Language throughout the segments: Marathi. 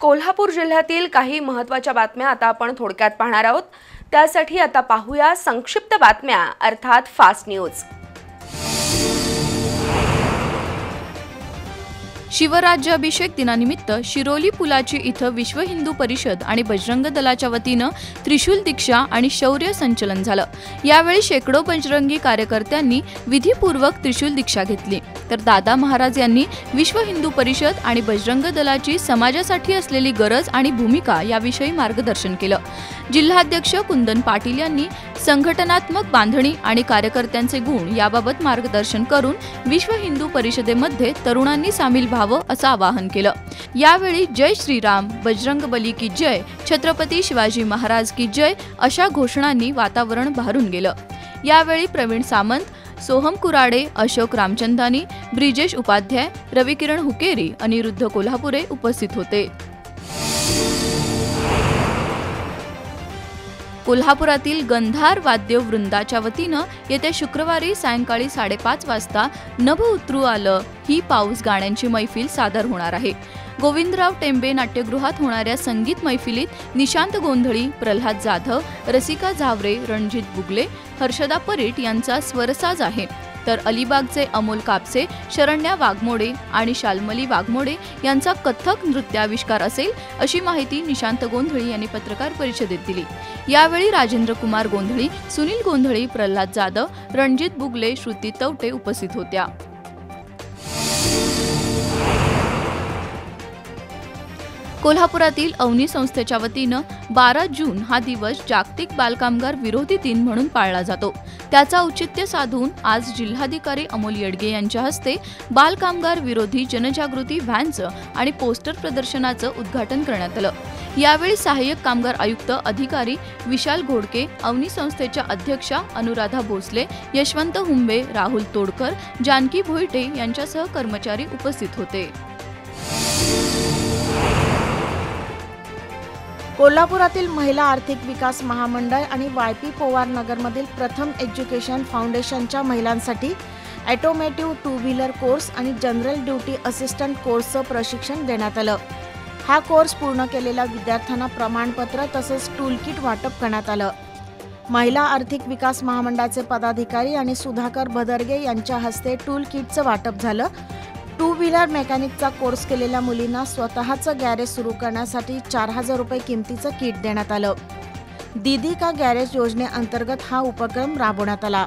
कोल्हापूर जिल्ह्यातील काही महत्त्वाच्या बातम्या आता आपण थोडक्यात पाहणार आहोत। त्यासाठी आता पाहूया संक्षिप्त बातम्या अर्थात फास्ट न्यूज। शिवराज्याभिषेक दिनानिमित्त शिरोली पुलाची इथं विश्व हिंदू परिषद आणि बजरंग दलाच्या वतीनं त्रिशूल दीक्षा आणि शौर्य संचलन झालं। यावेळी शेकडो बजरंगी कार्यकर्त्यांनी विधीपूर्वक त्रिशूल दीक्षा घेतली। तर दादा महाराज यांनी विश्व हिंदू परिषद आणि बजरंग दलाची समाजासाठी असलेली गरज आणि भूमिका याविषयी मार्गदर्शन केलं। जिल्हाध्यक्ष कुंदन पाटील यांनी संघटनात्मक बांधणी आणि कार्यकर्त्यांचे गुण याबाबत मार्गदर्शन करून विश्व हिंदू परिषदेमध्ये तरुणांनी सामील व्हावं असं आवाहन केलं। यावेळी जय श्रीराम, बजरंगबली की जय, छत्रपती शिवाजी महाराज की जय अशा घोषणांनी वातावरण भारून गेलं। यावेळी प्रवीण सामंत, सोहम कुराडे, अशोक रामचंदानी, ब्रिजेश उपाध्याय, रविकिरण हुकेरी, अनिरुद्ध कोल्हापुरे उपस्थित होते। कोल्हापुरातील गंधार वाद्य वृंदाच्या वतीनं येत्या शुक्रवारी सायंकाळी 5:30 वाजता नभ उतरू आलं ही पाऊस गाण्यांची मैफिल सादर होणार आहे। गोविंदराव टेंबे नाट्यगृहात होणाऱ्या संगीत मैफिलीत निशांत गोंधळी, प्रल्हाद जाधव, रसिका झावरे, रणजित बुगले, हर्षदा परीट यांचा स्वरसाज आहे। तर अलिबागचे अमोल कापसे, शरण्या वाघमोडे आणि शाल्मली वाघमोडे यांचा कथक नृत्याविष्कार असेल अशी माहिती निशांत गोंधळी यांनी पत्रकार परिषदेत दिली। यावेळी राजेंद्र कुमार गोंधळी, सुनील गोंधळी, प्रल्हाद जाधव, रणजित बुगले, श्रुती तवटे उपस्थित होत्या। कोल्हापुरातील अवनी संस्थेच्या वतीनं 12 जून हा दिवस जागतिक बालकामगार विरोधी दिन म्हणून पाळला जातो। त्याचा औचित्य साधून आज जिल्हाधिकारी अमोल येडगे यांच्या हस्ते बालकामगार विरोधी जनजागृती व्हॅनचं आणि पोस्टर प्रदर्शनाचं उद्घाटन करण्यात आलं। यावेळी सहाय्यक कामगार आयुक्त अधिकारी विशाल घोडके, अवनी संस्थेच्या अध्यक्षा अनुराधा भोसले, यशवंत हुंबे, राहुल तोडकर, जानकी भोईटे यांच्यासह कर्मचारी उपस्थित होते। कोल्हापुरातील महिला आर्थिक विकास महामंडळ आणि वायपी पोवार नगरमधील प्रथम एज्युकेशन फाउंडेशनच्या महिलांसाठी ऑटोमेटिव्ह 2 व्हीलर कोर्स आणि जनरल ड्युटी असिस्टंट कोर्सचं प्रशिक्षण देण्यात आलं। हा कोर्स पूर्ण केलेल्या विद्यार्थ्यांना प्रमाणपत्र तसंच टूलकिट वाटप करण्यात आलं। महिला आर्थिक विकास महामंडळाचे पदाधिकारी आणि सुधाकर भदरगे यांच्या हस्ते टूलकिटचं वाटप झालं। 2 व्हीलर मेकॅनिकचा कोर्स केलेल्या मुलींना स्वतःचं गॅरेज सुरू करण्यासाठी 4000 रुपये किमतीचं किट देण्यात आलं। दीदी का गॅरेज योजनेअंतर्गत हा उपक्रम राबवण्यात आला।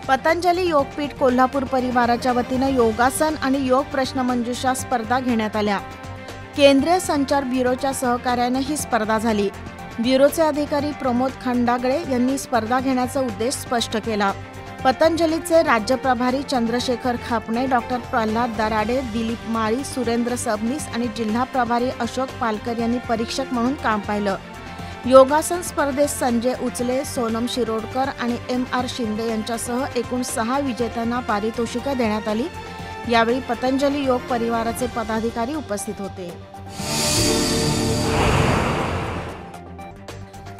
पतंजली योगपीठ कोल्हापूर परिवाराच्या वतीनं योगासन आणि योग प्रश्नमंजुषा स्पर्धा घेण्यात आल्या। केंद्रीय संचार ब्युरोच्या सहकार्याने ही स्पर्धा झाली। ब्युरोचे अधिकारी प्रमोद खंडागळे यांनी स्पर्धा घेण्याचा उद्देश स्पष्ट केला। पतंजलीचे राज्य प्रभारी चंद्रशेखर खापणे, डॉक्टर प्रल्हाद दराडे, दिलीप माळी, सुरेंद्र सबनीस आणि जिल्हा प्रभारी अशोक पालकर यांनी परीक्षक म्हणून काम पाहिलं। योगासन स्पर्धेत संजय उचले, सोनम शिरोडकर आणि MR शिंदे यांच्यासह एकूण 6 विजेत्यांना पारितोषिकं देण्यात आली। यावेळी पतंजली योग परिवाराचे पदाधिकारी उपस्थित होते।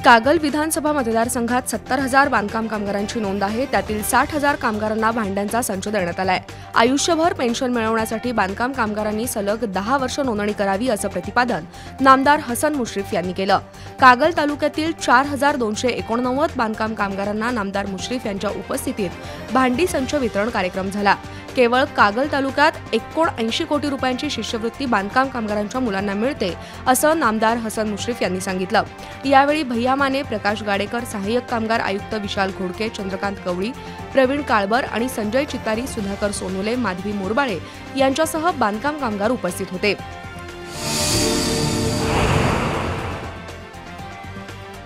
कागल विधानसभा मतदारसंघात 70,000 बांधकाम कामगारांची नोंद आहे। त्यातील 60,000 कामगारांना भांड्यांचा संच देण्यात आलाय। आयुष्यभर पेन्शन मिळवण्यासाठी बांधकाम कामगारांनी सलग 10 वर्ष नोंदणी करावी असं प्रतिपादन नामदार हसन मुश्रीफ यांनी केलं। कागल तालुक्यातील 4289 बांधकाम कामगारांना नामदार मुश्रीफ यांच्या उपस्थितीत भांडी संच वितरण कार्यक्रम झाला। केवळ कागल तालुक्यात 79 कोटी रुपयांची शिष्यवृत्ती बांधकाम कामगारांच्या मुलांना मिळते असं नामदार हसन मुश्रीफ यांनी सांगितलं। यावेळी भैया माने, प्रकाश गाडेकर, सहाय्यक कामगार आयुक्त विशाल घोडके, चंद्रकांत गवळी, प्रवीण काळबर आणि संजय चित्तारी, सुधाकर सोनुले, माधवी मोरबाळे यांच्यासह बांधकाम कामगार उपस्थित होते।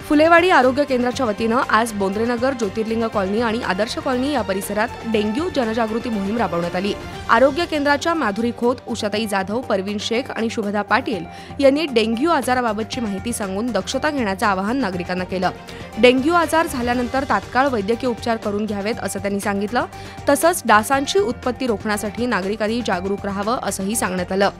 फुलेवाडी आरोग्य केंद्राच्या वतीनं आज बोंद्रेनगर, ज्योतिर्लिंग कॉलनी आणि आदर्श कॉलनी या परिसरात डेंग्यू जनजागृती मोहीम राबवण्यात आली। आरोग्य केंद्राच्या माधुरी खोत, उषाताई जाधव, परवीन शेख आणि शुभदा पाटील यांनी डेंग्यू आजाराबाबतची माहिती सांगून दक्षता घेण्याचं आवाहन नागरिकांना केलं। डेंग्यू आजार झाल्यानंतर तात्काळ वैद्यकीय उपचार करून घ्यावेत असं त्यांनी सांगितलं। तसंच डासांची उत्पत्ती रोखण्यासाठी नागरिकांनी जागरूक राहावं असंही सांगण्यात आलं।